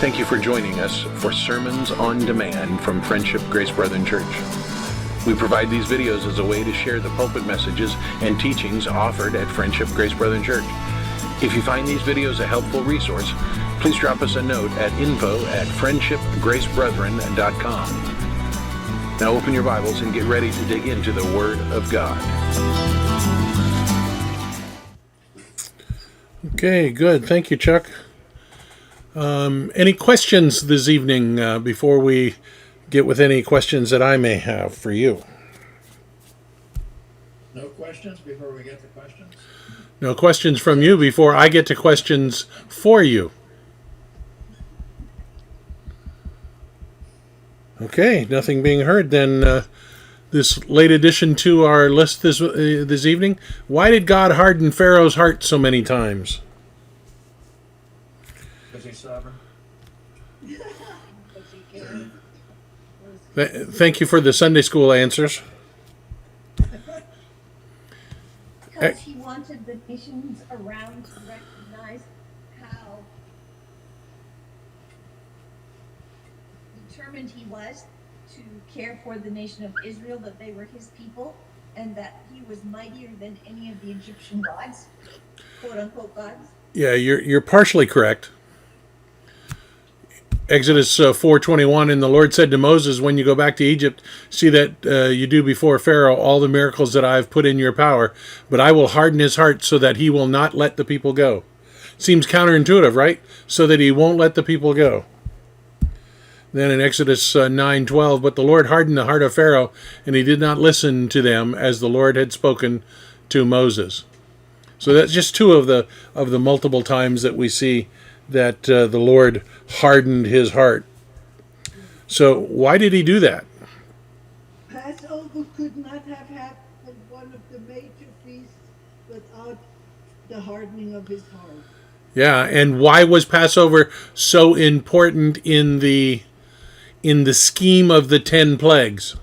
Thank you for joining us for Sermons on Demand from Friendship Grace Brethren Church. We provide these videos as a way to share the pulpit messages and teachings offered at Friendship Grace Brethren Church. If you find these videos a helpful resource, please drop us a note at info@friendshipgracebrethren.com. Now open your Bibles and get ready to dig into the Word of God. Okay, good. Thank you, Chuck. Any questions this evening before we get with any questions that I may have for you? No questions before we get to questions? No questions from you before I get to questions for you. Okay, nothing being heard, then this late addition to our list this evening. Why did God harden Pharaoh's heart so many times? Because he's sovereign. Thank you for the Sunday school answers. Because he wanted the nations around to recognize how determined he was to care for the nation of Israel, that they were his people, and that he was mightier than any of the Egyptian gods, quote-unquote gods. Yeah, you're partially correct. Exodus 4:21, and the Lord said to Moses, when you go back to Egypt, see that you do before Pharaoh all the miracles that I have put in your power, but I will harden his heart so that he will not let the people go. Seems counterintuitive, right? So that he won't let the people go. Then in Exodus 9:12, but the Lord hardened the heart of Pharaoh, and he did not listen to them as the Lord had spoken to Moses. So that's just two of the multiple times that we see that the Lord hardened his heart. So why did he do that? Passover could not have happened, one of the major feasts, without the hardening of his heart. Yeah, and why was Passover so important in the scheme of the 10 plagues?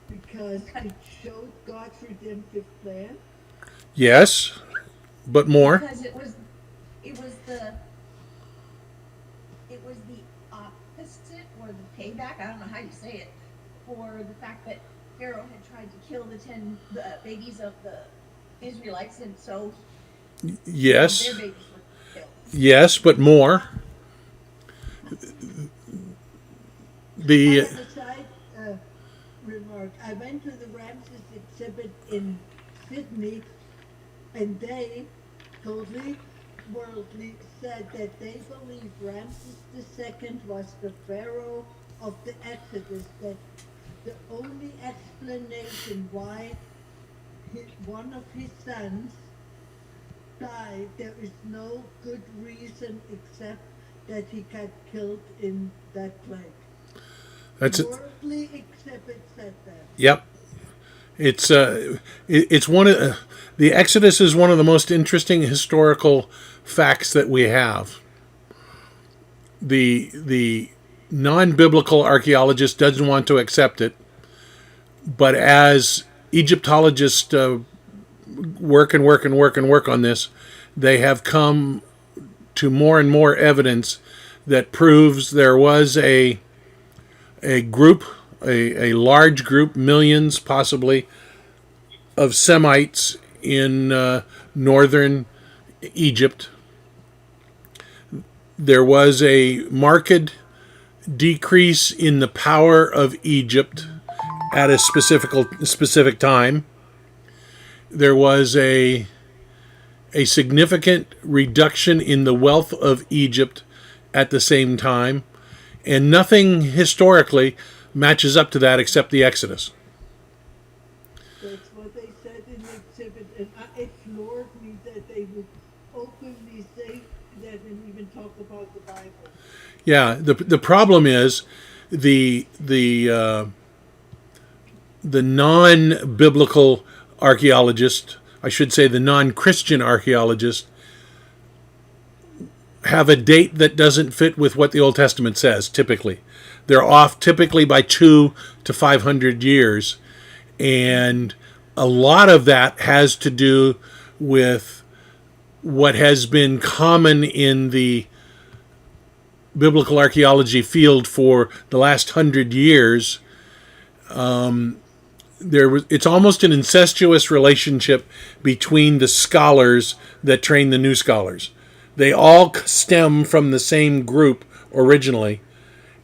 Because it showed God's redemptive plan. Yes, but more. Because it was the opposite, or the payback, I don't know how you say it, for the fact that Pharaoh had tried to kill the babies of the Israelites, and so Yes. their babies were killed. Yes, but more. The As a side remark, I went to the Ramses exhibit in Sydney, and they totally worldly said that they believe Ramses II was the pharaoh of the Exodus, that the only explanation why one of his sons died, there is no good reason except that he got killed in that plague. that's it. Worldly exhibit said that. Yep. It's one of the Exodus is one of the most interesting historical facts that we have. The non-biblical archaeologist doesn't want to accept it, but as Egyptologists work on this, they have come to more and more evidence that proves there was a group, a large group, millions possibly, of Semites in northern Egypt. There was a marked decrease in the power of Egypt at a specific time. There was a significant reduction in the wealth of Egypt at the same time, and nothing historically matches up to that except the Exodus. That's what they said in the exhibit, and it floored me that they would openly say that and even talk about the Bible. Yeah, the problem is the non-biblical archaeologists, I should say the non-Christian archaeologists, have a date that doesn't fit with what the Old Testament says, typically. They're off typically by 200 to 500 years, and a lot of that has to do with what has been common in the biblical archaeology field for the last 100 years, it's almost an incestuous relationship between the scholars that train the new scholars. They all stem from the same group originally,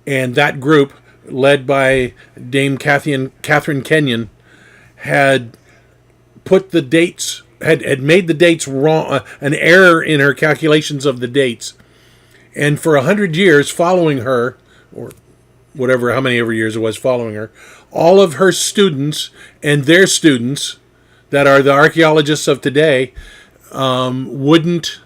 and that group, led by Dame Catherine Kenyon, had put the dates, had made the dates wrong, an error in her calculations of the dates. And for 100 years following her, or whatever, how many ever years it was following her, all of her students and their students that are the archaeologists of today wouldn't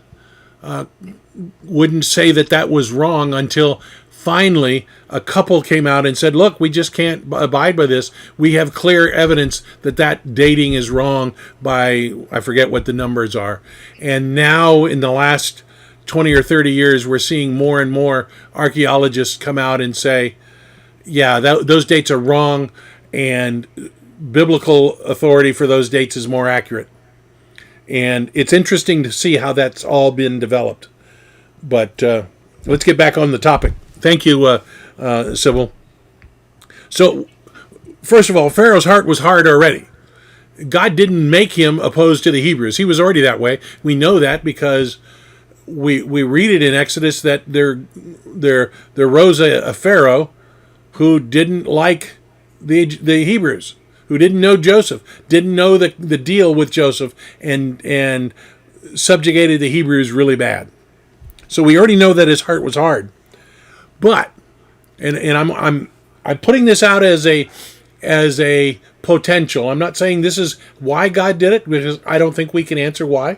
say that that was wrong until finally a couple came out and said, look, we just can't abide by this. We have clear evidence that that dating is wrong by, I forget what the numbers are. And now in the last 20 or 30 years, we're seeing more and more archaeologists come out and say, yeah, those dates are wrong, and biblical authority for those dates is more accurate. And it's interesting to see how that's all been developed. But let's get back on the topic. Thank you, Sybil. So, first of all, Pharaoh's heart was hard already. God didn't make him opposed to the Hebrews. He was already that way. We know that because we read it in Exodus that there rose a Pharaoh who didn't like the Hebrews, who didn't know Joseph, didn't know the deal with Joseph, and subjugated the Hebrews really bad. So we already know that his heart was hard. But, and I'm putting this out as a potential. I'm not saying this is why God did it, because I don't think we can answer why.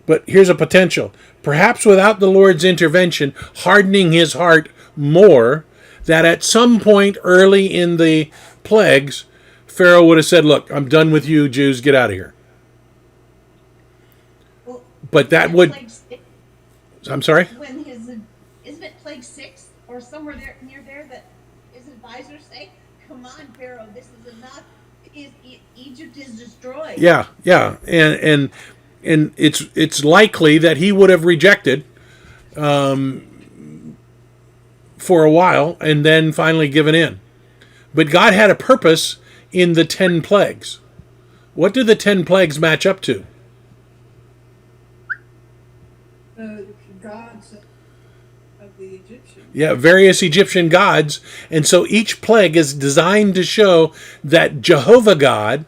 But here's a potential. Perhaps without the Lord's intervention, hardening his heart more, that at some point early in the plagues, Pharaoh would have said, look, I'm done with you Jews, get out of here. Well, but that would... I'm sorry? When isn't it plague 6 or somewhere near there that his advisors say, come on, Pharaoh, this is enough. Egypt is destroyed. Yeah. And it's likely that he would have rejected for a while and then finally given in. But God had a purpose in the 10 plagues. What do the 10 plagues match up to? Gods of the Egyptians. Yeah, various Egyptian gods. And so each plague is designed to show that Jehovah God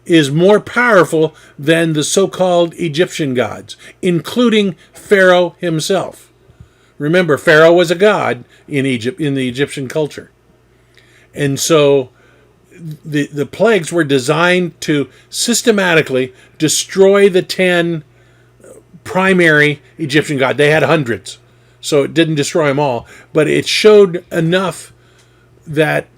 is more powerful than the so-called Egyptian gods, including Pharaoh himself. Remember, Pharaoh was a god in Egypt, in the Egyptian culture. And so the plagues were designed to systematically destroy the 10 primary Egyptian gods. They had hundreds, so it didn't destroy them all, but it showed enough that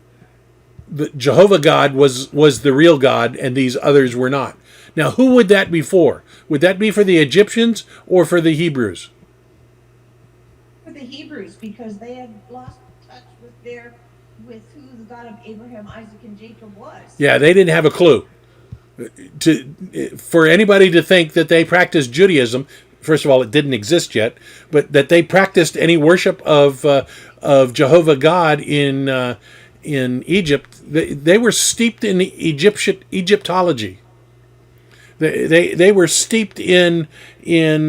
the Jehovah God was the real God and these others were not. Now, who would that be for? Would that be for the Egyptians or for the Hebrews? For the Hebrews, because they had lost touch with who the God of Abraham, Isaac, and Jacob was. Yeah, they didn't have a clue. For anybody to think that they practiced Judaism, first of all, it didn't exist yet, but that they practiced any worship of Jehovah God in Egypt, they were steeped in Egyptology. They were steeped in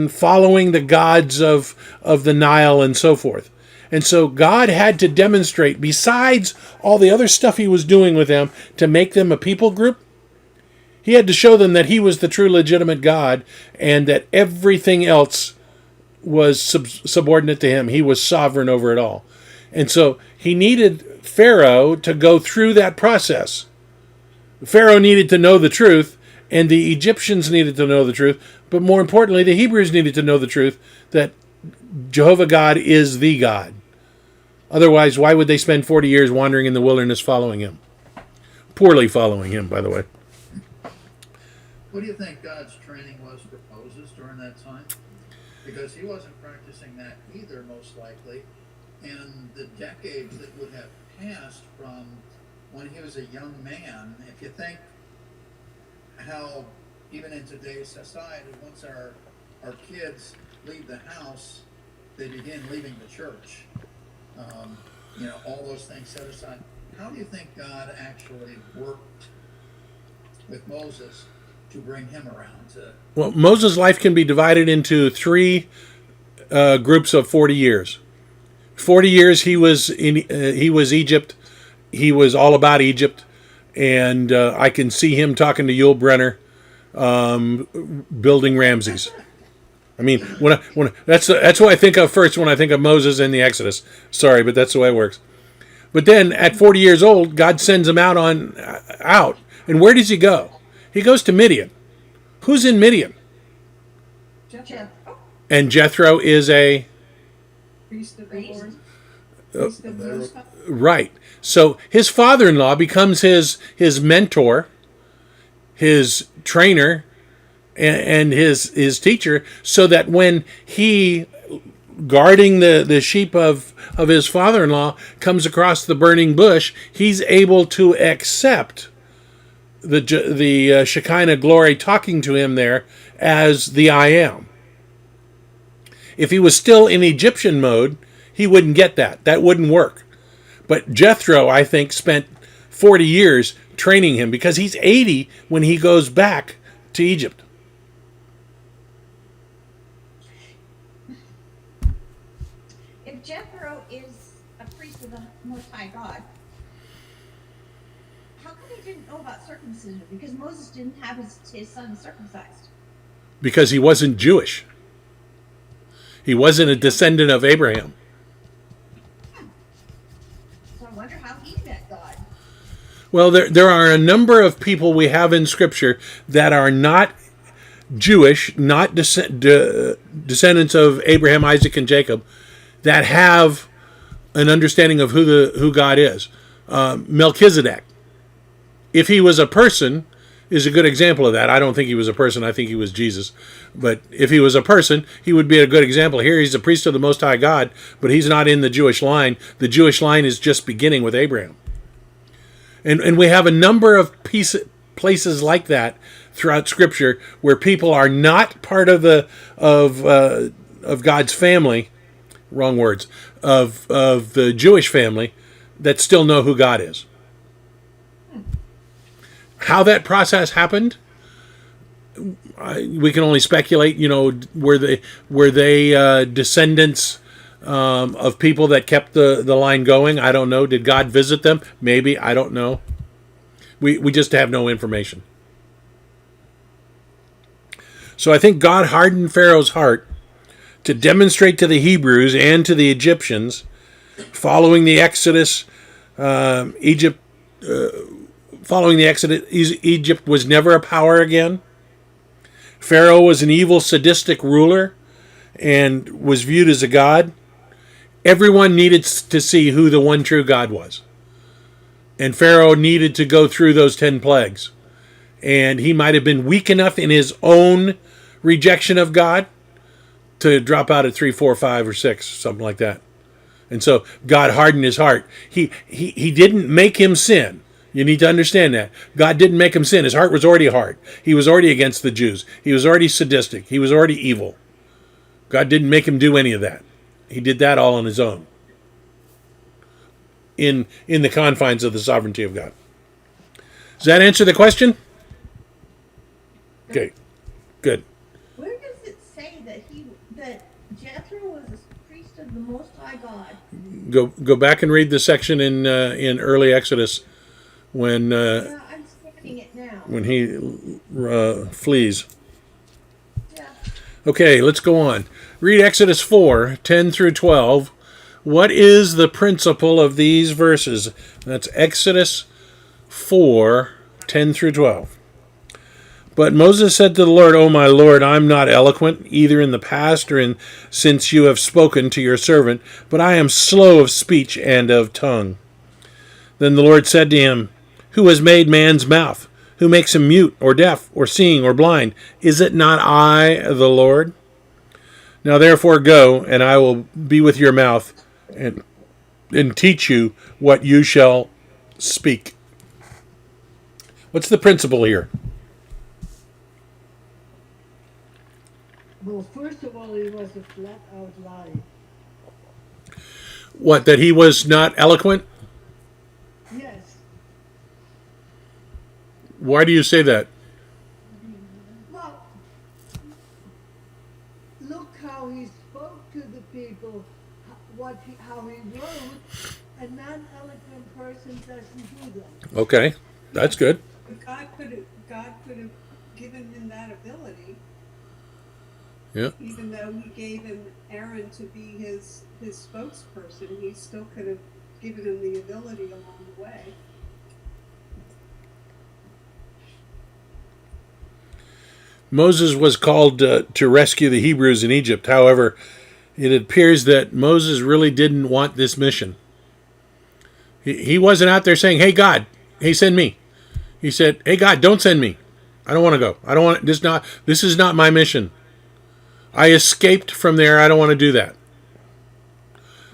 following the gods of the Nile and so forth. And so God had to demonstrate, besides all the other stuff he was doing with them to make them a people group, he had to show them that he was the true legitimate God and that everything else was subordinate to him. He was sovereign over it all. And so he needed Pharaoh to go through that process. Pharaoh needed to know the truth, and the Egyptians needed to know the truth, but more importantly, the Hebrews needed to know the truth that Jehovah God is the God. Otherwise, why would they spend 40 years wandering in the wilderness following him? Poorly following him, by the way. What do you think God's training was for Moses during that time? Because he wasn't practicing that either, most likely. And the decades that would have passed from when he was a young man, if you think how even in today's society, once our kids leave the house, they begin leaving the church. All those things set aside. How do you think God actually worked with Moses to bring him around to? Well, Moses' life can be divided into three groups of 40 years. 40 years he was Egypt. He was all about Egypt, and I can see him talking to Yul Brynner, building Ramses. I mean, that's what I think of first when I think of Moses and the Exodus. Sorry, but that's the way it works. But then at 40 years old, God sends him out, and where does he go? He goes to Midian. Who's in Midian? Jethro. And Jethro is a Priest of the Priest. Lord. Priest of the Most High. right. So his father-in-law becomes his mentor, his trainer, and his teacher, so that when he, guarding the sheep of his father-in-law, comes across the burning bush, he's able to accept the Shekinah glory talking to him there as the I am. If he was still in Egyptian mode, he wouldn't get that. That wouldn't work. But Jethro, I think, spent 40 years training him, because he's 80 when he goes back to Egypt. If Jethro is a priest of the Most High God, how come he didn't know about circumcision? Because Moses didn't have his son circumcised. Because he wasn't Jewish. He wasn't a descendant of Abraham. So I wonder how he met God. Well, there are a number of people we have in Scripture that are not Jewish, not descendants of Abraham, Isaac, and Jacob, that have an understanding of who God is. Melchizedek, if he was a person, is a good example of that. I don't think he was a person. I think he was Jesus. But if he was a person, he would be a good example. Here he's a priest of the Most High God, but he's not in the Jewish line. The Jewish line is just beginning with Abraham. And we have a number of places like that throughout Scripture where people are not part of God's family, wrong words, of the Jewish family, that still know who God is. How that process happened, we can only speculate. Were they descendants of people that kept the line going? I don't know. Did God visit them? Maybe. I don't know. We just have no information. So I think God hardened Pharaoh's heart to demonstrate to the Hebrews and to the Egyptians, following the Exodus, Egypt was never a power again. Pharaoh was an evil, sadistic ruler and was viewed as a god. Everyone needed to see who the one true God was. And Pharaoh needed to go through those 10 plagues. And he might have been weak enough in his own rejection of God to drop out at 3, 4, 5, or 6, something like that. And so God hardened his heart. He didn't make him sin. You need to understand that. God didn't make him sin. His heart was already hard. He was already against the Jews. He was already sadistic. He was already evil. God didn't make him do any of that. He did that all on his own, in the confines of the sovereignty of God. Does that answer the question? Okay, good. Where does it say that Jethro was a priest of the Most High God? Go back and read the section in early Exodus when Yeah, I'm scanning it now. when he flees. Yeah. Okay, let's go on. Read Exodus 4, 10 through 12. What is the principle of these verses? That's Exodus 4, 10 through 12. But Moses said to the Lord, O my Lord, I am not eloquent, either in the past or since you have spoken to your servant, but I am slow of speech and of tongue. Then the Lord said to him, Who has made man's mouth? Who makes him mute or deaf or seeing or blind? Is it not I, the Lord? Now therefore go, and I will be with your mouth and teach you what you shall speak. What's the principle here? Well, first of all, he was a flat-out lie. What, that he was not eloquent? Yes. Why do you say that? Well, look how he spoke to the people, how he wrote. A non-eloquent person doesn't do that. Okay, that's good. But God could have given him that ability, Yeah. even though he gave him Aaron to be his spokesperson. He still could have given him the ability along the way. Moses was called to rescue the Hebrews in Egypt. However, it appears that Moses really didn't want this mission. He wasn't out there saying, "Hey God, hey send me." He said, "Hey God, don't send me. I don't want to go. I don't want this is not my mission. I escaped from there. I don't want to do that."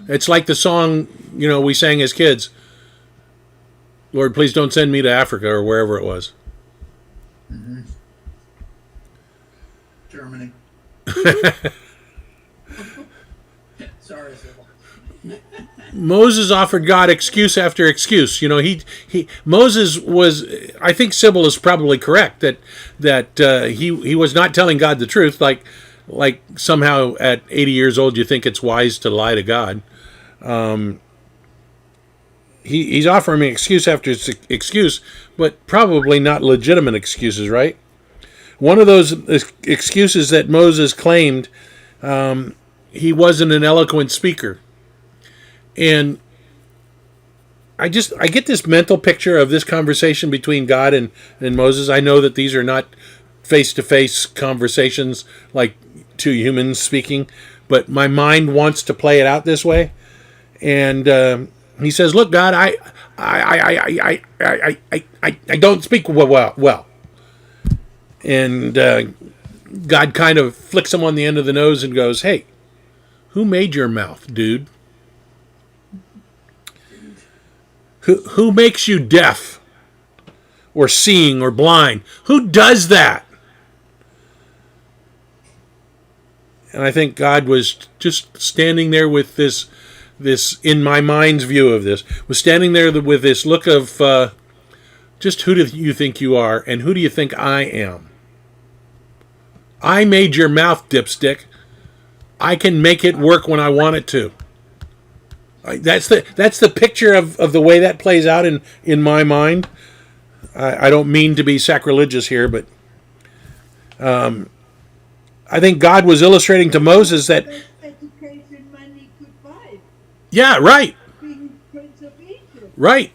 It's like the song, we sang as kids. Lord, please don't send me to Africa or wherever it was. Germany. Sorry, Sybil. Moses offered God excuse after excuse. Moses was. I think Sybil is probably correct that he was not telling God the truth. Like somehow at 80 years old you think it's wise to lie to God. He's offering excuse after excuse, but probably not legitimate excuses, right? One of those excuses that Moses claimed, he wasn't an eloquent speaker. And I get this mental picture of this conversation between God and Moses. I know that these are not face-to-face conversations like two humans speaking, but my mind wants to play it out this way. And he says, "Look, God, I don't speak well." And God kind of flicks him on the end of the nose and goes, "Hey, who made your mouth, dude? Who makes you deaf or seeing or blind? Who does that?" And I think God was just standing there with this in my mind's view of this, was standing there with this look of just who do you think you are and who do you think I am? I made your mouth, dipstick. I can make it work when I want it to. That's the picture of the way that plays out in my mind. I don't mean to be sacrilegious here, but I think God was illustrating to Moses that... Best education money could buy. Yeah, right. Being Prince of Egypt. Right.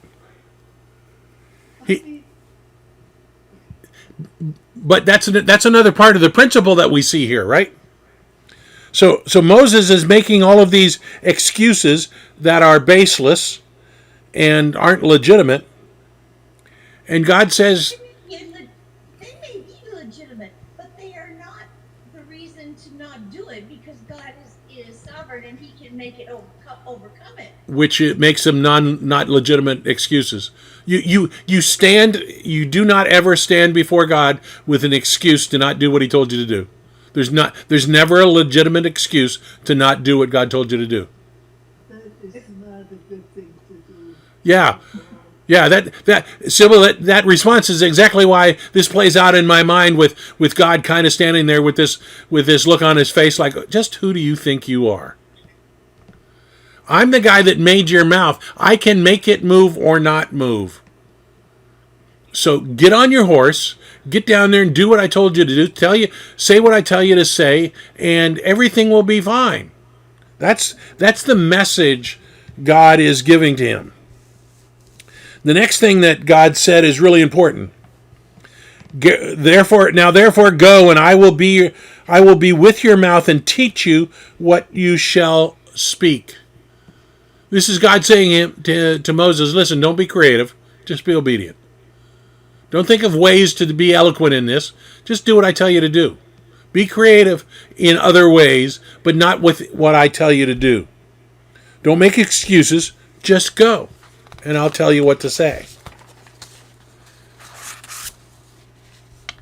But that's another part of the principle that we see here, right? So Moses is making all of these excuses that are baseless and aren't legitimate. And God says... They may be legitimate, but they are not the reason to not do it, because God is sovereign and he can make it overcome it. Which it makes them not legitimate excuses. You do not ever stand before God with an excuse to not do what he told you to do. There's never a legitimate excuse to not do what God told you to do. That is not a good thing to do. Yeah. Yeah, that response is exactly why this plays out in my mind with God kind of standing there with this look on his face like, just who do you think you are? I'm the guy that made your mouth. I can make it move or not move. So get on your horse, get down there and do what I told you to do. Say what I tell you to say, and everything will be fine. That's the message God is giving to him. The next thing that God said is really important. Therefore go, and I will be with your mouth and teach you what you shall speak. This is God saying to Moses, listen, don't be creative, just be obedient. Don't think of ways to be eloquent in this. Just do what I tell you to do. Be creative in other ways, but not with what I tell you to do. Don't make excuses, just go, and I'll tell you what to say.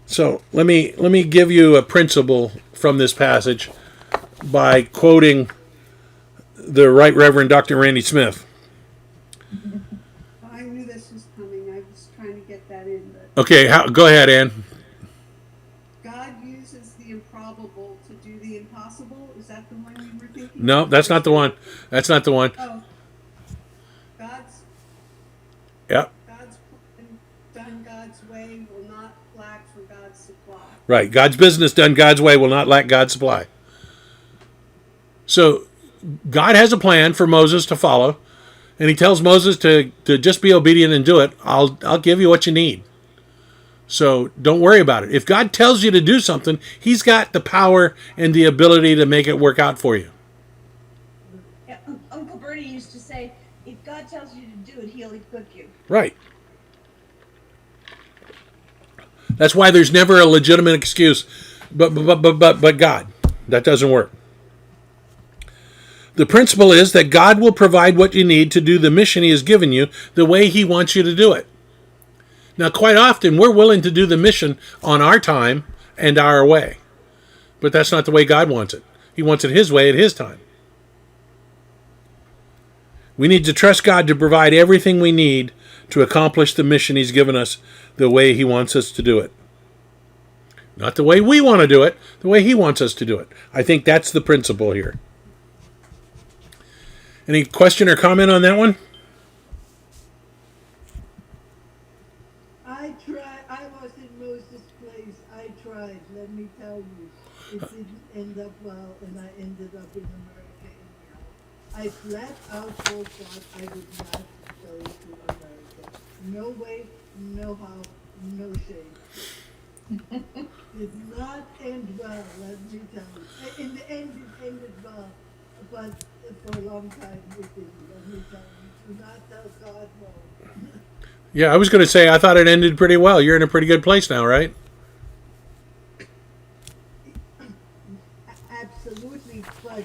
So let me give you a principle from this passage by quoting the Right Reverend Dr. Randy Smith. I knew this was coming. I was trying to get that in. But Okay, go ahead, Ann. God uses the improbable to do the impossible. Is that the one you were thinking? No, that's not the one. That's not the one. Oh, God's Yep. God's plan done God's way will not lack for God's supply. Right. God's business done God's way will not lack God's supply. So God has a plan for Moses to follow, and he tells Moses to just be obedient and do it. I'll give you what you need. So don't worry about it. If God tells you to do something, he's got the power and the ability to make it work out for you. Yeah, Uncle Bernie used to say, if God tells you to do it, he'll equip you. Right. That's why there's never a legitimate excuse. But God. That doesn't work. The principle is that God will provide what you need to do the mission he has given you the way he wants you to do it. Now, quite often, we're willing to do the mission on our time and our way. But that's not the way God wants it. He wants it his way at his time. We need to trust God to provide everything we need to accomplish the mission he's given us the way he wants us to do it. Not the way we want to do it, the way he wants us to do it. I think that's the principle here. Any question or comment on that one? I was in Moses' place. I tried, let me tell you. It didn't end up well, and I ended up in America anyhow. I flat out told God I would not go to America. No way, no how, no shame. Did not end well, let me tell you. In the end, it ended well, but for a long time it didn't, let me tell you. Do not tell God no. Yeah, I was going to say, I thought it ended pretty well. You're in a pretty good place now, right? Absolutely, but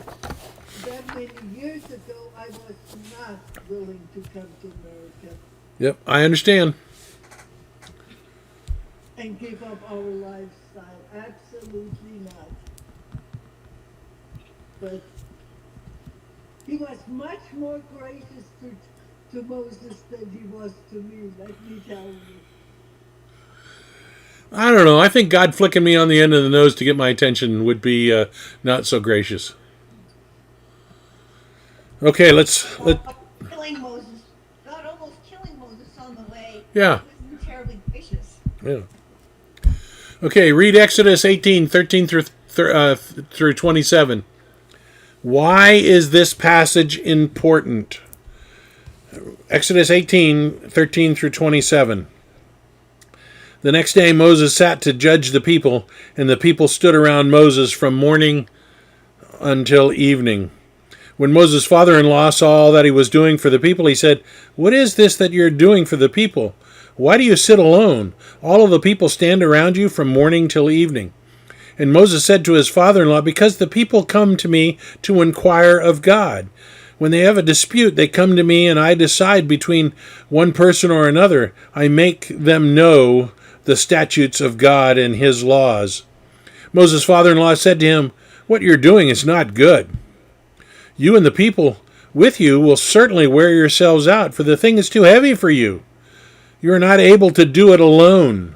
that many years ago, I was not willing to come to America Yep, I understand. and give up our lifestyle. Absolutely not. But he was much more gracious to Moses than he was to me, let me tell you. I don't know. I think God flicking me on the end of the nose to get my attention would be not so gracious. Okay, Killing Moses. God almost killing Moses on the way. Yeah. He wasn't terribly gracious. Yeah. Okay, read Exodus 18:13 through 27. Why is this passage important? Exodus 18:13 through 27. The next day Moses sat to judge the people, and the people stood around Moses from morning until evening. When Moses' father-in-law saw all that he was doing for the people, he said, "What is this that you're doing for the people? Why do you sit alone? All of the people stand around you from morning till evening." And Moses said to his father-in-law, "Because the people come to me to inquire of God. When they have a dispute, they come to me, and I decide between one person or another. I make them know the statutes of God and his laws." Moses' father-in-law said to him, "What you're doing is not good. You and the people with you will certainly wear yourselves out, for the thing is too heavy for you. You are not able to do it alone.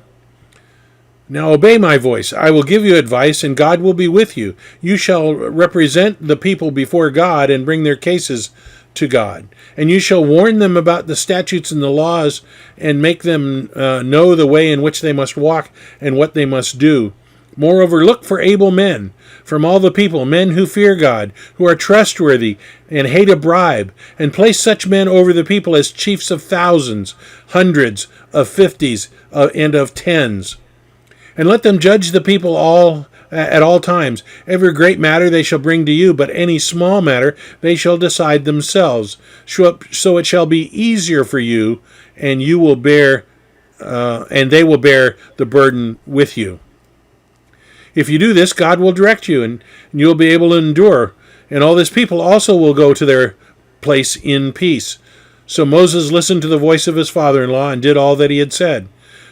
Now obey my voice. I will give you advice, and God will be with you. You shall represent the people before God and bring their cases to God. And you shall warn them about the statutes and the laws, and make them know the way in which they must walk and what they must do. Moreover, look for able men from all the people, men who fear God, who are trustworthy and hate a bribe, and place such men over the people as chiefs of thousands, hundreds, of fifties, and of tens. And let them judge the people at all times. Every great matter they shall bring to you, but any small matter they shall decide themselves. So it shall be easier for you, and you will bear, and they will bear the burden with you. If you do this, God will direct you, and you will be able to endure. And all this people also will go to their place in peace." So Moses listened to the voice of his father-in-law and did all that he had said.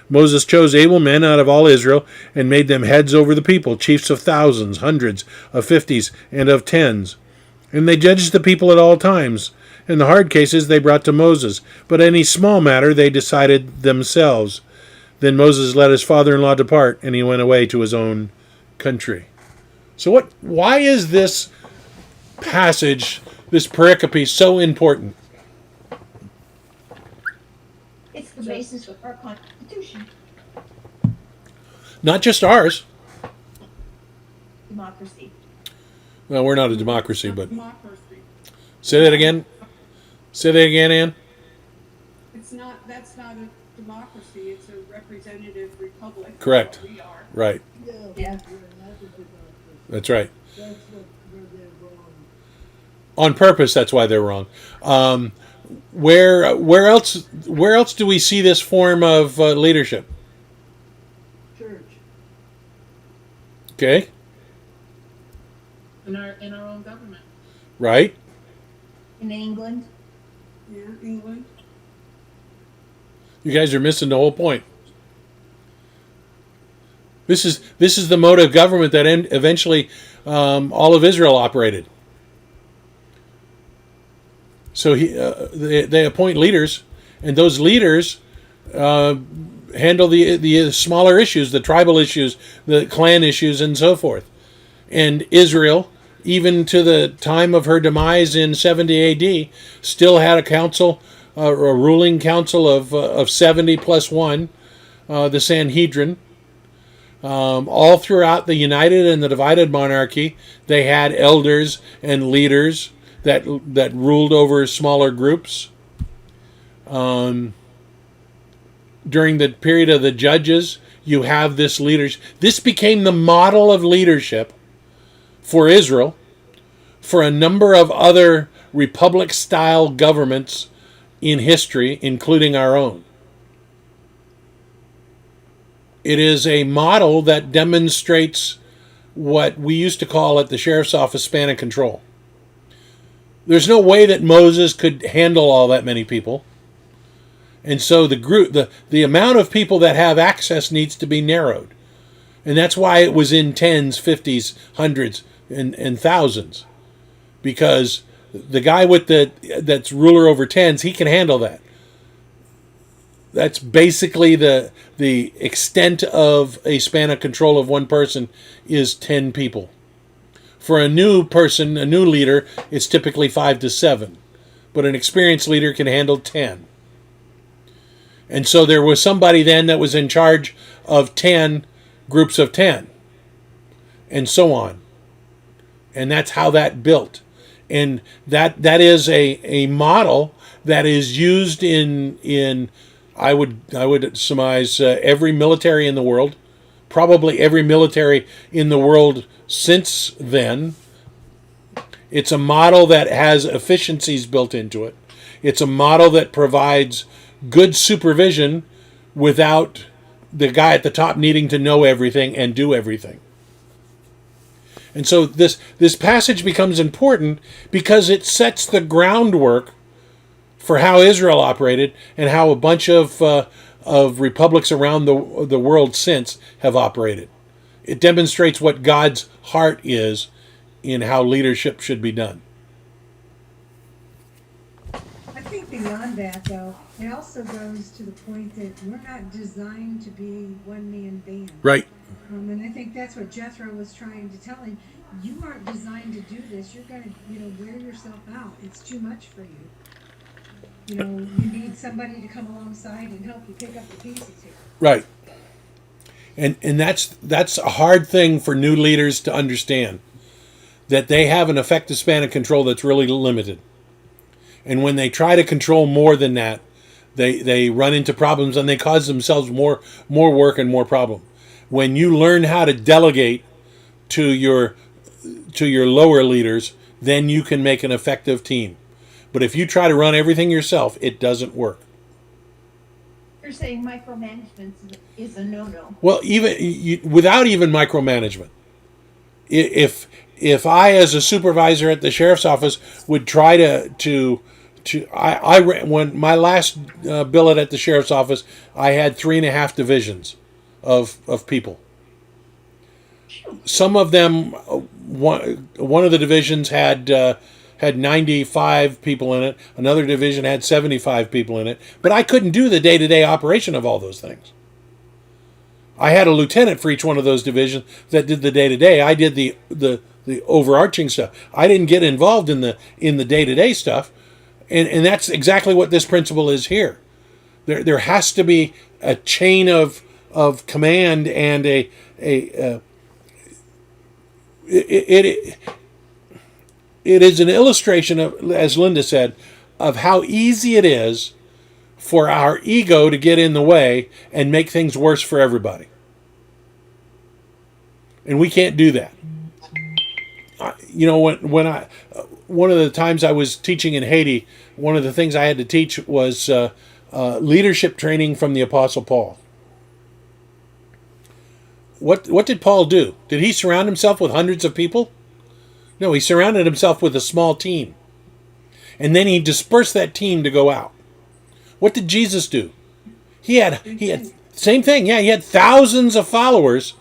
Moses chose able men out of all Israel and made them heads over the people, chiefs of thousands, hundreds, of fifties, and of tens. And they judged the people at all times. In the hard cases they brought to Moses, but any small matter they decided themselves. Then Moses let his father-in-law depart, and he went away to his own country. So why is this passage, this pericope, so important? It's the basis of our Constitution. Not just ours. Democracy. Well, we're not a democracy, but Democracy. say that again. Say that again, Ann. It's not. That's not a democracy. It's a representative republic. Correct. We are. Right. Yeah, Yeah. we're not a democracy. That's right. That's where they're wrong. On purpose, that's why they're wrong. Where else do we see this form of leadership? Church. Okay. in our own government. Right. In England. Yeah, England. You guys are missing the whole point. This is the mode of government that eventually all of Israel operated. So they appoint leaders, and those leaders handle the smaller issues, the tribal issues, the clan issues, and so forth. And Israel, even to the time of her demise in 70 A.D., still had a council, a ruling council of 70 plus one, the Sanhedrin. All throughout the united and the divided monarchy, they had elders and leaders that ruled over smaller groups. During the period of the judges, you have this leadership. This became the model of leadership for Israel, for a number of other republic-style governments in history, including our own. It is a model that demonstrates what we used to call at the sheriff's office span of control. There's no way that Moses could handle all that many people. And so the amount of people that have access needs to be narrowed. And that's why it was in tens, 50s, hundreds, and thousands. Because the guy that's ruler over tens, he can handle that. That's basically the extent of a span of control of one person is 10 people. For a new person, a new leader, it's typically 5 to 7. But an experienced leader can handle 10. And so there was somebody then that was in charge of 10 groups of 10. And so on. And that's how that built. And that is a model that is used in I would surmise every military in the world, probably every military in the world since then. It's a model that has efficiencies built into it. It's a model that provides good supervision without the guy at the top needing to know everything and do everything. And so this passage becomes important because it sets the groundwork for how Israel operated and how a bunch of republics around the world since have operated. It demonstrates what God's heart is in how leadership should be done. I think beyond that, though, it also goes to the point that we're not designed to be one-man band. Right. And I think that's what Jethro was trying to tell him. You aren't designed to do this. You're going to, wear yourself out. It's too much for you. You need somebody to come alongside and help you pick up the pieces here. Right. And that's a hard thing for new leaders to understand, that they have an effective span of control that's really limited. And when they try to control more than that, they run into problems and they cause themselves more work and more problem. When you learn how to delegate to your lower leaders, then you can make an effective team. But if you try to run everything yourself, it doesn't work. You're saying micromanagement is a no-no. Well, without even micromanagement, if I, as a supervisor at the sheriff's office, would try when my last billet at the sheriff's office, I had 3.5 divisions of people. Some of them one of the divisions had 95 people in it. Another division had 75 people in it. But I couldn't do the day-to-day operation of all those things. I had a lieutenant for each one of those divisions that did the day-to-day. I did the overarching stuff. I didn't get involved in the day-to-day stuff. And that's exactly what this principle is here. There has to be a chain of command and it is an illustration of, as Linda said, of how easy it is for our ego to get in the way and make things worse for everybody. And we can't do that. One of the times I was teaching in Haiti, one of the things I had to teach was leadership training from the Apostle Paul. What did Paul do? Did he surround himself with hundreds of people? No, he surrounded himself with a small team. And then he dispersed that team to go out. What did Jesus do? He had same thing. Yeah, he had thousands of followers,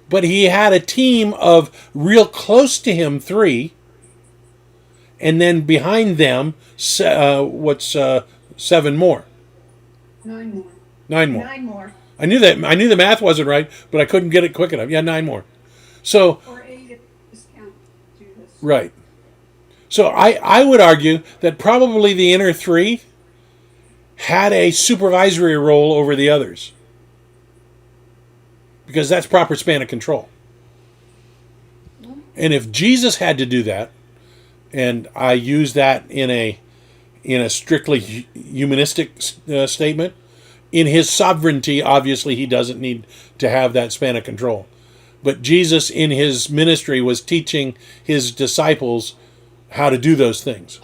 but he had a team of real close to him 3, and then behind them 7 more? 9 more. 9 more. 9 more. I knew the math wasn't right, but I couldn't get it quick enough. Yeah, 9 more. So Or 8 if you discount Judas. right. So I would argue that probably the inner 3 had a supervisory role over the others, because that's proper span of control. And if Jesus had to do that, and I use that in a strictly humanistic statement, in his sovereignty, obviously he doesn't need to have that span of control. But Jesus in his ministry was teaching his disciples how to do those things.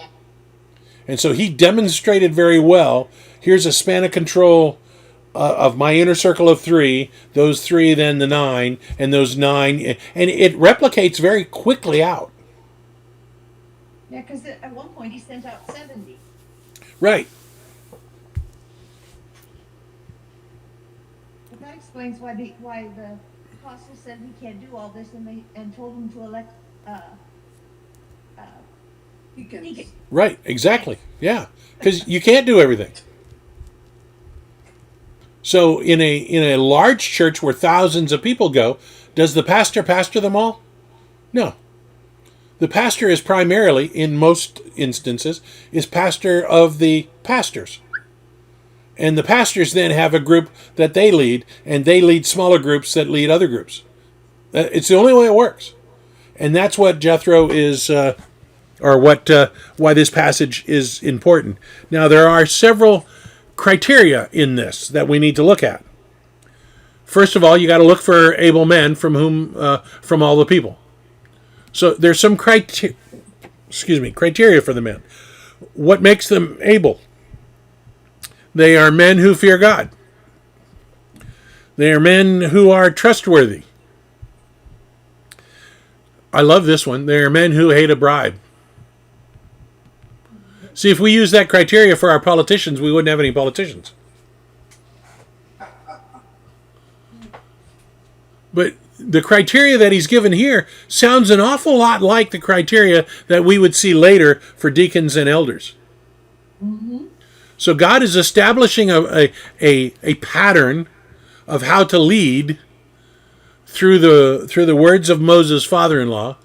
And so he demonstrated very well, here's a span of control of my inner circle of 3, those 3 then the 9, and those 9, and it replicates very quickly out. Yeah, because at one point he sent out 70. Right. But that explains why the apostle said we can't do all this, and told him to elect deacons. Right, exactly. Yeah, because you can't do everything. So in a large church where thousands of people go, does the pastor pastor them all? No. The pastor is primarily, in most instances, is pastor of the pastors. And the pastors then have a group that they lead, and they lead smaller groups that lead other groups. It's the only way it works. And that's what Jethro is, why this passage is important. Now, there are several criteria in this that we need to look at. First of all, you got to look for able men from all the people. So there's some criteria for the men. What makes them able? They are men who fear God. They are men who are trustworthy. I love this one. They are men who hate a bribe. See, if we use that criteria for our politicians, we wouldn't have any politicians. But the criteria that he's given here sounds an awful lot like the criteria that we would see later for deacons and elders. Mm-hmm. So God is establishing a pattern of how to lead through the words of Moses' father-in-law,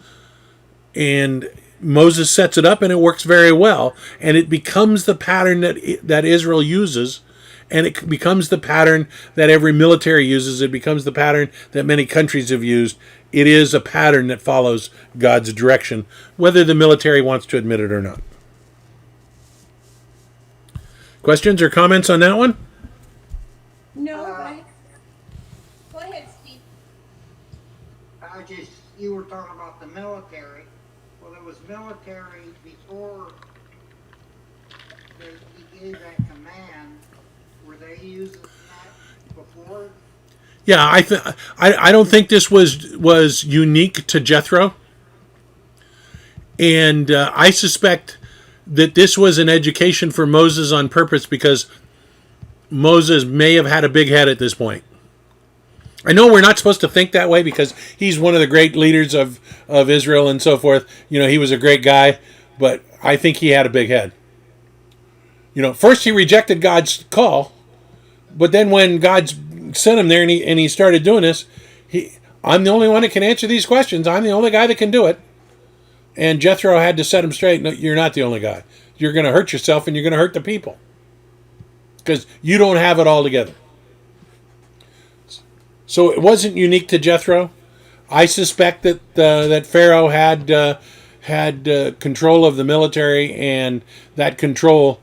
and Moses sets it up, and it works very well, and it becomes the pattern that Israel uses, and it becomes the pattern that every military uses. It becomes the pattern that many countries have used. It is a pattern that follows God's direction, whether the military wants to admit it or not. Questions or comments on that one? No, go ahead, Steve. You were talking about the military. Well, there was military before he gave that command. Were they using that before? Yeah, I don't think this was unique to Jethro, and I suspect that this was an education for Moses on purpose, because Moses may have had a big head at this point. I know we're not supposed to think that way because he's one of the great leaders of Israel and so forth. You know, he was a great guy, but I think he had a big head. You know, first he rejected God's call, but then when God sent him there and he started doing this, I'm the only one that can answer these questions. I'm the only guy that can do it. And Jethro had to set him straight. No, you're not the only guy. You're going to hurt yourself and you're going to hurt the people because you don't have it all together. So it wasn't unique to Jethro. I suspect that Pharaoh had control of the military, and that control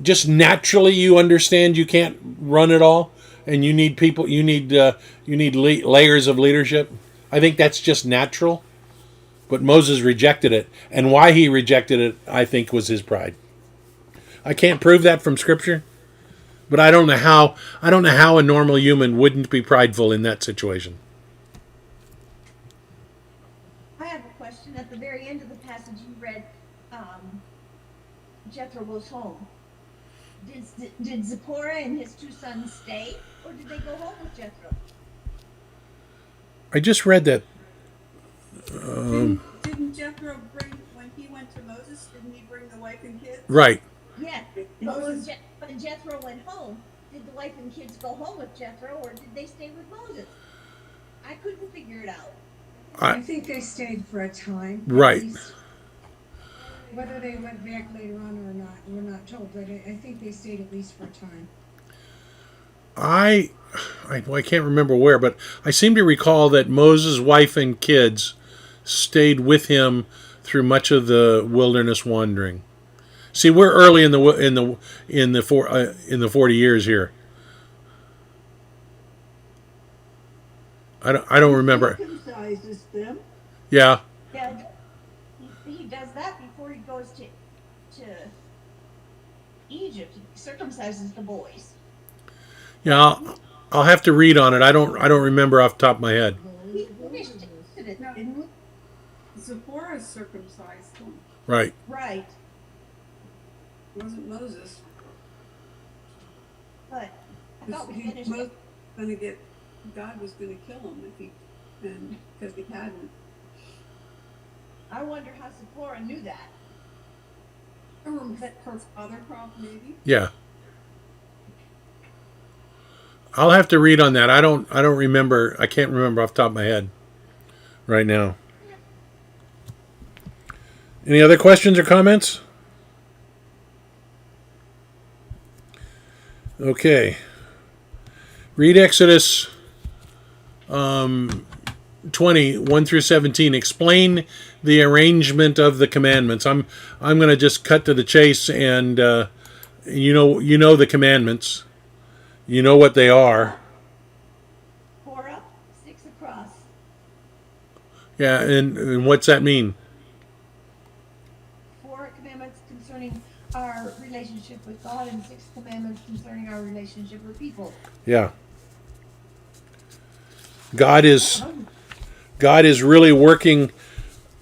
just naturally, you understand you can't run it all, and you need people. You need layers of leadership. I think that's just natural. But Moses rejected it, and why he rejected it, I think, was his pride. I can't prove that from Scripture, but I don't know how a normal human wouldn't be prideful in that situation. I have a question. At the very end of the passage you read, Jethro goes home. Did Zipporah and his two sons stay, or did they go home with Jethro? I just read that. Didn't Jethro bring, when he went to Moses, didn't he bring the wife and kids? Right. Yeah, but when Jethro went home, did the wife and kids go home with Jethro, or did they stay with Moses? I couldn't figure it out. I think they stayed for a time. Right. Whether they went back later on or not, we're not told, but I think they stayed at least for a time. I can't remember where, but I seem to recall that Moses' wife and kids stayed with him through much of the wilderness wandering. See, we're early in the 40 years here. I don't remember. Circumcises them. Yeah. Yeah, he does that before he goes to Egypt. He circumcises the boys. Yeah, I'll have to read on it. I don't remember off the top of my head. He finished it, didn't he? Zipporah circumcised them. Right. Right, It wasn't Moses. but I thought we finished it. God was going to kill him because he hadn't. I wonder how Zipporah knew that. Or her father, probably, maybe. Yeah. I'll have to read on that. I don't remember. I can't remember off the top of my head right now. Any other questions or comments? Okay. Read Exodus 20, 1 through 17. Explain the arrangement of the commandments. I'm going to just cut to the chase, and you know the commandments. You know what they are. 4 up, 6 across. Yeah, and what's that mean? 4 commandments concerning our relationship with God, and 6 commandments concerning our relationship with people. Yeah. God is really working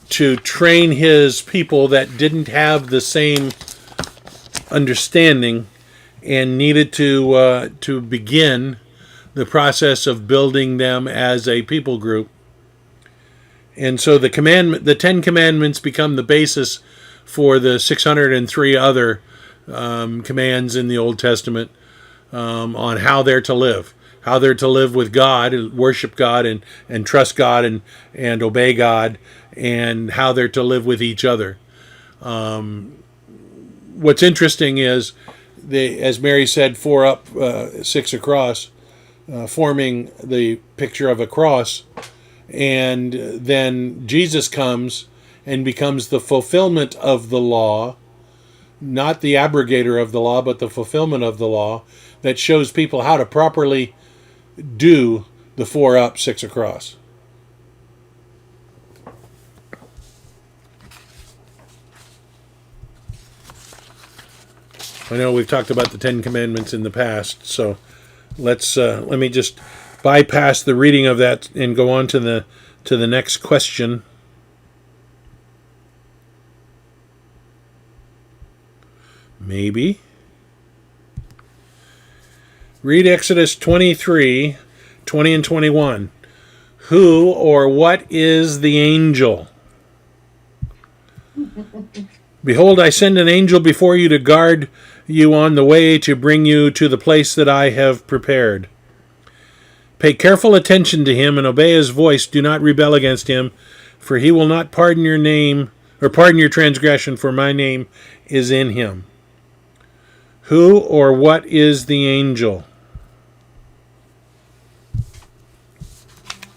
to train his people that didn't have the same understanding and needed to begin the process of building them as a people group. And so the 10 commandments become the basis for the 603 other commands in the Old Testament on how they're to live. How they're to live with God, worship God, and trust God, and obey God, and how they're to live with each other. What's interesting is, as Mary said, 4 up, 6 across, forming the picture of a cross. And then Jesus comes and becomes the fulfillment of the law, not the abrogator of the law, but the fulfillment of the law that shows people how to properly do the 4 up, 6 across. I know we've talked about the 10 commandments in the past, so let me just bypass the reading of that and go on to the next question. Maybe. Read Exodus 23, 20 and 21. Who or what is the angel? Behold, I send an angel before you to guard you on the way to bring you to the place that I have prepared. Pay careful attention to him and obey his voice. Do not rebel against him, for he will not pardon your name or pardon your transgression, for my name is in him. Who or what is the angel?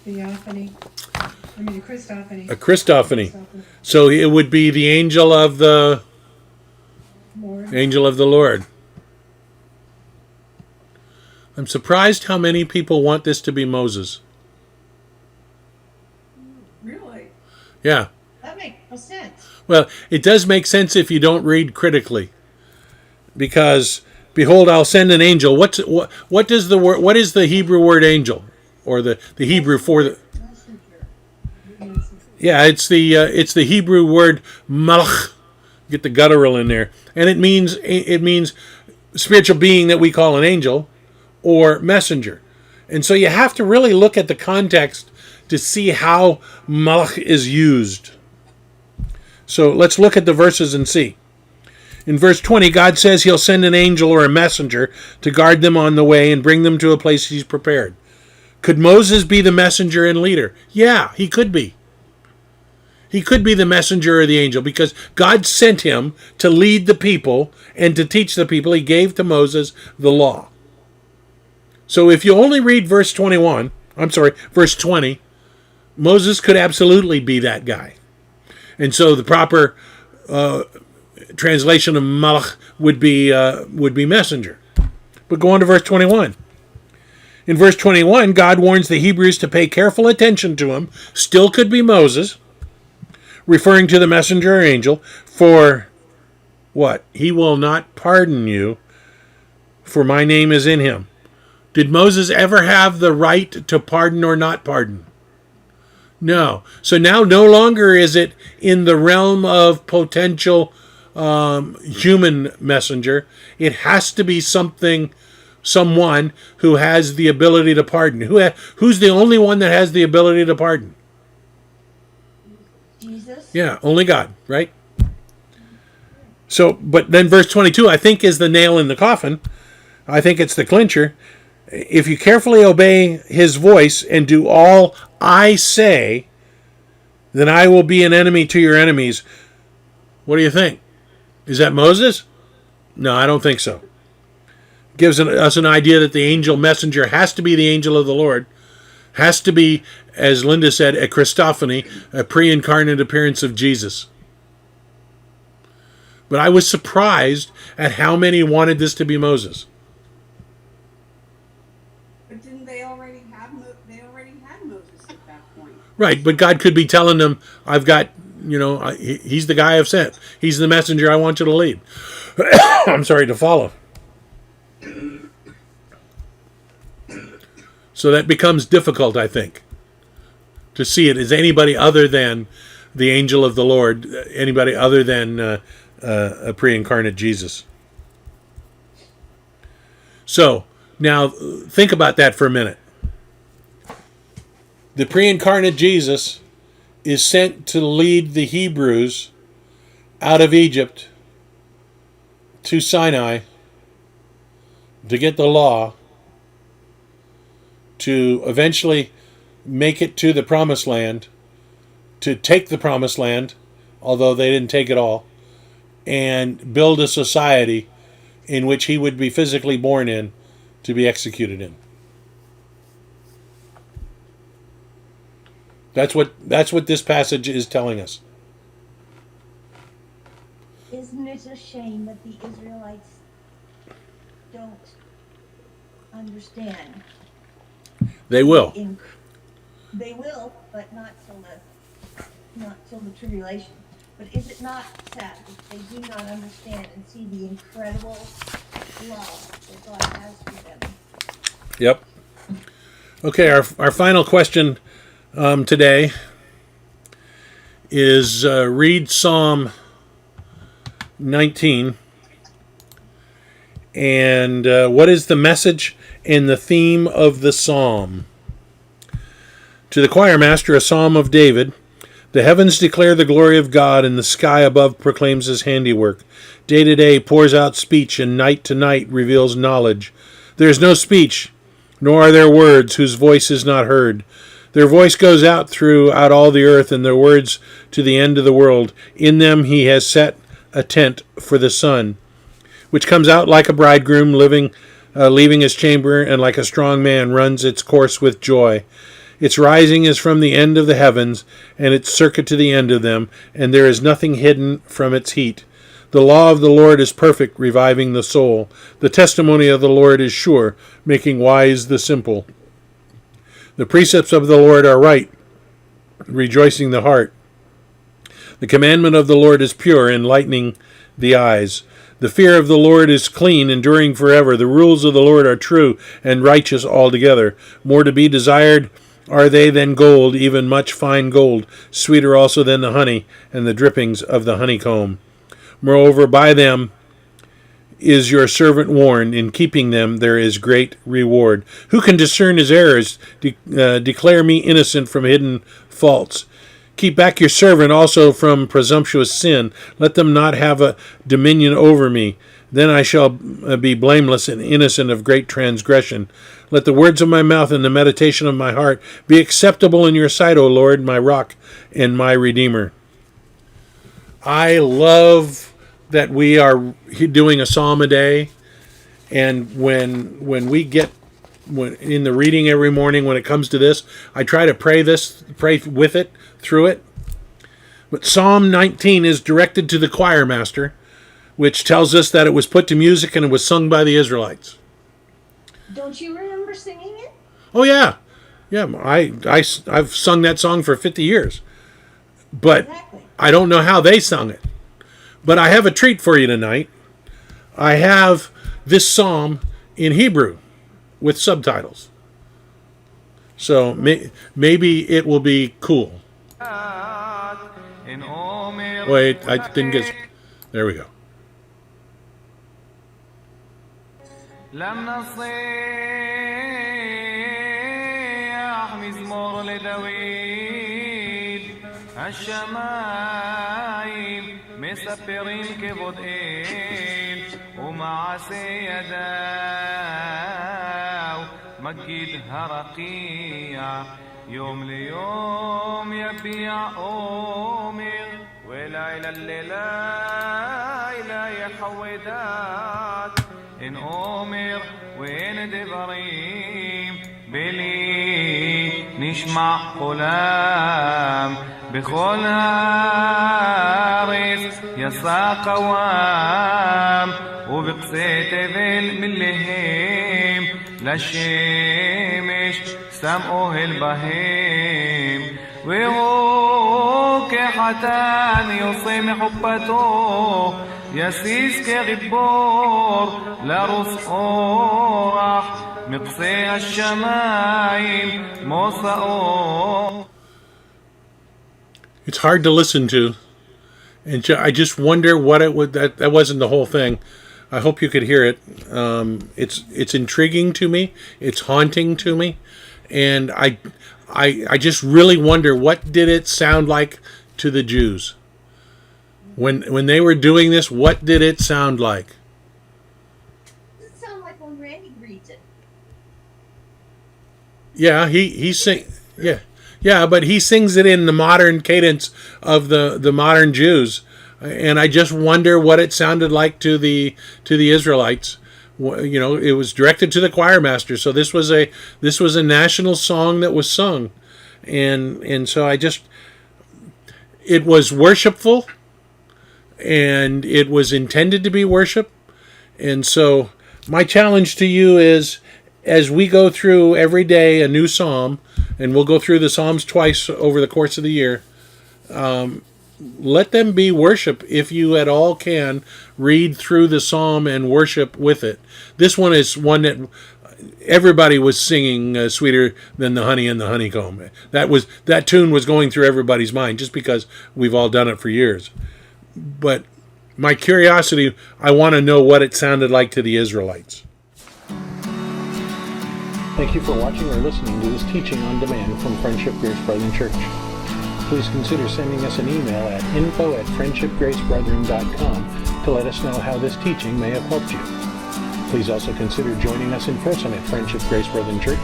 Theophany. I mean, a Christophany. A Christophany. So it would be the angel of the Lord. I'm surprised how many people want this to be Moses. Really? Yeah. That makes no sense. Well, it does make sense if you don't read critically. Because, behold, I'll send an angel. What does the word? What is the Hebrew word angel, or the Hebrew for the? Yeah, it's the Hebrew word malach. Get the guttural in there, and it means spiritual being that we call an angel, or messenger. And so you have to really look at the context to see how malach is used. So let's look at the verses and see. In verse 20, God says he'll send an angel or a messenger to guard them on the way and bring them to a place he's prepared. Could Moses be the messenger and leader? Yeah, he could be. He could be the messenger or the angel because God sent him to lead the people and to teach the people. He gave to Moses the law. So if you only read verse 20, Moses could absolutely be that guy. And so the proper translation of malach would be messenger. But go on to verse 21. In verse 21, God warns the Hebrews to pay careful attention to him. Still could be Moses, referring to the messenger or angel, for what? He will not pardon you, for my name is in him. Did Moses ever have the right to pardon or not pardon? No. So now no longer is it in the realm of potential human messenger. It has to be someone who has the ability to pardon. Who's the only one that has the ability to pardon? Jesus? Yeah, only God, right? So, but then verse 22, I think, is the nail in the coffin. I think it's the clincher. If you carefully obey his voice and do all I say, then I will be an enemy to your enemies. What do you think? Is that Moses? No, I don't think so. Gives us an idea that the angel messenger has to be the angel of the Lord. Has to be, as Linda said, a Christophany, a pre-incarnate appearance of Jesus. But I was surprised at how many wanted this to be Moses. But didn't they already have Moses at that point? Right, but God could be telling them, I've got, he's the guy I've sent. He's the messenger I want you to lead. I'm sorry, to follow. So that becomes difficult, I think, to see it as anybody other than the angel of the Lord, anybody other than a pre-incarnate Jesus. So, now think about that for a minute. The pre-incarnate Jesus is sent to lead the Hebrews out of Egypt to Sinai to get the law, to eventually make it to the promised land, to take the promised land, although they didn't take it all, and build a society in which he would be physically born in to be executed in. That's what this passage is telling us. Isn't it a shame that the Israelites don't understand? They will. They will, but not till the tribulation. But is it not sad that they do not understand and see the incredible love that God has for them? Yep. Okay, our final question today is read Psalm 19. And what is the message and the theme of the psalm? To the choir master, a psalm of David. The heavens declare the glory of God, and the sky above proclaims his handiwork. Day to day pours out speech, and night to night reveals knowledge. There is no speech, nor are there words whose voice is not heard. Their voice goes out throughout all the earth, and their words to the end of the world. In them he has set a tent for the sun, which comes out like a bridegroom leaving his chamber, and like a strong man runs its course with joy. Its rising is from the end of the heavens, and its circuit to the end of them, and there is nothing hidden from its heat. The law of the Lord is perfect, reviving the soul. The testimony of the Lord is sure, making wise the simple. The precepts of the Lord are right, rejoicing the heart. The commandment of the Lord is pure, enlightening the eyes. The fear of the Lord is clean, enduring forever. The rules of the Lord are true and righteous altogether. More to be desired are they than gold, even much fine gold, sweeter also than the honey and the drippings of the honeycomb. Moreover, by them is your servant warned. In keeping them there is great reward. Who can discern his errors? Declare me innocent from hidden faults. Keep back your servant also from presumptuous sin. Let them not have a dominion over me. Then I shall be blameless and innocent of great transgression. Let the words of my mouth and the meditation of my heart be acceptable in your sight, O Lord, my rock and my redeemer. I love that we are doing a psalm a day, and when we get in the reading every morning, when it comes to this, I try to pray with it, through it. But Psalm 19 is directed to the choir master, which tells us that it was put to music and it was sung by the Israelites. Don't you remember singing it? Oh yeah, I've sung that song for 50 years, but Exactly. I don't know how they sung it. But I have a treat for you tonight. I have this psalm in Hebrew with subtitles, so maybe it will be cool. Wait, I didn't get. There we go. لم نصيح مزمور لداويد الشمايم مسفرين كبدئين ومعاسي يداو مجدها رقيع يوم ليوم يبيع أمر وليلة ليلة يحودات إن أمر وإن دبريم بلي نشمع قلام بخل هارس يسا قوام وبقسيت ذل ملهم للشمش سمعه البهيم وهو كحتان يصيم حبته يسيس كغبور لرس أورح مقصي الشمايم موسى. It's hard to listen to, and I just wonder what it would. That wasn't the whole thing. I hope you could hear it. It's intriguing to me. It's haunting to me, and I just really wonder, what did it sound like to the Jews when they were doing this? What did it sound like? Does it sound like when Randy reads it? Yeah, he sing. Yeah, but he sings it in the modern cadence of the modern Jews, and I just wonder what it sounded like to the Israelites. You know, it was directed to the choir master, so this was a national song that was sung, and so it was worshipful, and it was intended to be worship, and so my challenge to you is, as we go through every day a new psalm, and we'll go through the psalms twice over the course of the year, let them be worship. If you at all can, read through the psalm and worship with it. This one is one that everybody was singing, sweeter than the honey and the honeycomb. That tune was going through everybody's mind, just because we've all done it for years. But my curiosity, I want to know what it sounded like to the Israelites. Thank you for watching or listening to this teaching on demand from Friendship Grace Brethren Church. Please consider sending us an email at info@friendshipgracebrethren.com to let us know how this teaching may have helped you. Please also consider joining us in person at Friendship Grace Brethren Church,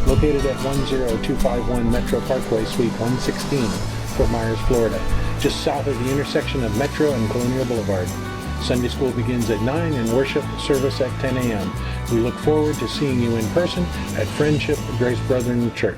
located at 10251 Metro Parkway, Suite 116, Fort Myers, Florida, just south of the intersection of Metro and Colonial Boulevard. Sunday school begins at 9 and worship service at 10 a.m. We look forward to seeing you in person at Friendship Grace Brethren Church.